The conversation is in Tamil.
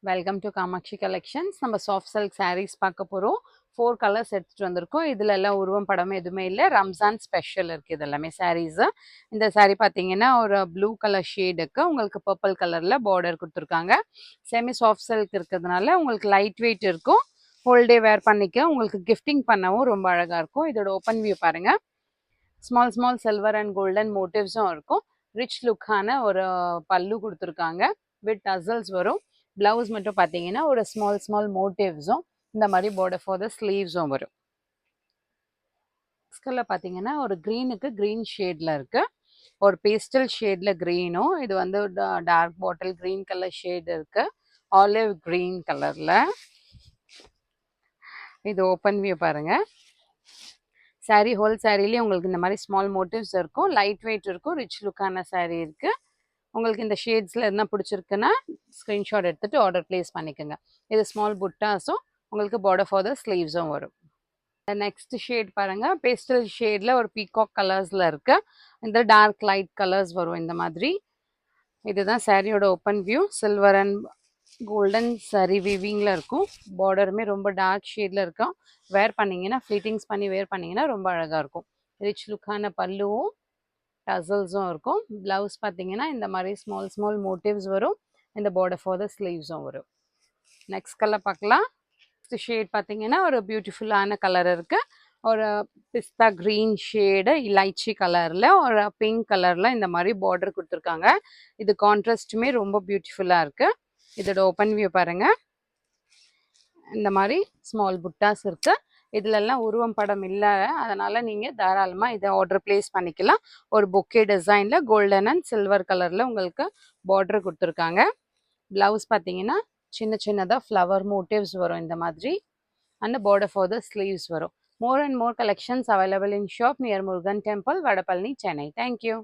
Welcome to Kamakshi collections. நம்ம சாஃப்ட் சில்க் சாரீஸ் பார்க்க போகிறோம். 4 கலர்ஸ் எடுத்துகிட்டு வந்திருக்கோம். இதில் எல்லாம் உருவம் படம் எதுவுமே இல்லை. ரம்ஜான் ஸ்பெஷல் இருக்குது இது எல்லாமே சாரீஸு. இந்த சாரீ பார்த்தீங்கன்னா ஒரு ப்ளூ கலர் ஷேடுக்கு உங்களுக்கு பர்பிள் கலரில் பார்டர் கொடுத்துருக்காங்க. செமி சாஃப்ட் சில்க் இருக்கிறதுனால உங்களுக்கு லைட் வெயிட் இருக்கும். ஹோல் டே வேர் பண்ணிக்க உங்களுக்கு கிஃப்டிங் பண்ணவும் ரொம்ப அழகாக இருக்கும். இதோட ஓப்பன் வியூ பாருங்கள். Small small silver and golden மோட்டிவ்ஸும் இருக்கும். ரிச் லுக்கான ஒரு பல்லு கொடுத்துருக்காங்க. வித் டசல்ஸ் வரும். பிளவுஸ் மட்டும் பார்த்தீங்கன்னா ஒரு ஸ்மால் ஸ்மால் மோட்டிவ்ஸும் இந்த மாதிரி பார்டர் ஃபார் த ஸ்லீவ்ஸும் வரும். கலர் பார்த்தீங்கன்னா ஒரு க்ரீனுக்கு க்ரீன் ஷேடில் இருக்கு. ஒரு பேஸ்டல் ஷேடில் க்ரீனும், இது வந்து dark bottle green colour shade இருக்கு. ஆலிவ் க்ரீன் கலரில். இது ஓப்பன் வியூ பாருங்க. சாரீ ஹோல் சாரீலேயே உங்களுக்கு இந்த மாதிரி ஸ்மால் மோட்டிவ்ஸ் இருக்கும். லைட் வெயிட் இருக்கும். ரிச் லுக்கான சாரீ இருக்கு. உங்களுக்கு இந்த ஷேட்ஸில் என்ன பிடிச்சிருக்குன்னா ஸ்க்ரீன்ஷாட் எடுத்துகிட்டு ஆர்டர் ப்ளேஸ் பண்ணிக்கோங்க. இது ஸ்மால் புட்டாஸும் உங்களுக்கு பார்டர் ஃபார் த ஸ்லீவ்ஸும் வரும். நெக்ஸ்ட் ஷேட் பாருங்கள். பேஸ்டல் ஷேடில் ஒரு பீகாக் கலர்ஸில் இருக்குது. இந்த டார்க் லைட் கலர்ஸ் வரும் இந்த மாதிரி. இதுதான் சாரியோட open view. Silver and golden sari வீவிங்கில் இருக்கும். பார்டருமே ரொம்ப டார்க் ஷேடில் இருக்கும். வேர் பண்ணிங்கன்னா ஃப்ளீட்டிங்ஸ் பண்ணி வேர் பண்ணிங்கன்னா ரொம்ப அழகாக இருக்கும். ரிச் லுக்கான பல்லுவும் டசல்ஸும் இருக்கும். ப்ளவுஸ் பார்த்தீங்கன்னா இந்த மாதிரி ஸ்மால் ஸ்மால் மோட்டிவ்ஸ் வரும். இந்த பார்டர் ஃபார் த ஸ்லீவ்ஸும் வரும். நெக்ஸ்ட் கலர் பார்க்கலாம். நெக்ஸ்ட் ஷேட் பார்த்தீங்கன்னா ஒரு பியூட்டிஃபுல்லான கலர் இருக்குது. ஒரு பிஸ்தா க்ரீன் ஷேடு இலைச்சி கலரில் ஒரு பிங்க் கலரில் இந்த மாதிரி பார்டர் கொடுத்துருக்காங்க. இது கான்ட்ராஸ்ட்டுமே ரொம்ப பியூட்டிஃபுல்லாக இருக்குது. இதோட ஓப்பன் வியூ பாருங்கள். இந்த மாதிரி ஸ்மால் புட்டாஸ் இருக்குது. இதுலெல்லாம் உருவம் படம் இல்லை, அதனால் நீங்கள் தாராளமாக இதை ஆர்டர் ப்ளேஸ் பண்ணிக்கலாம். ஒரு பொக்கே டிசைனில் கோல்டன் அண்ட் சில்வர் கலரில் உங்களுக்கு பார்டர் கொடுத்துருக்காங்க. ப்ளவுஸ் பார்த்தீங்கன்னா சின்ன சின்னதாக ஃப்ளவர் மோட்டிவ்ஸ் வரும் இந்த மாதிரி. And border for the sleeves வரும். More and more collections available in shop near Murugan Temple, Vadapalani, Chennai. Thank you.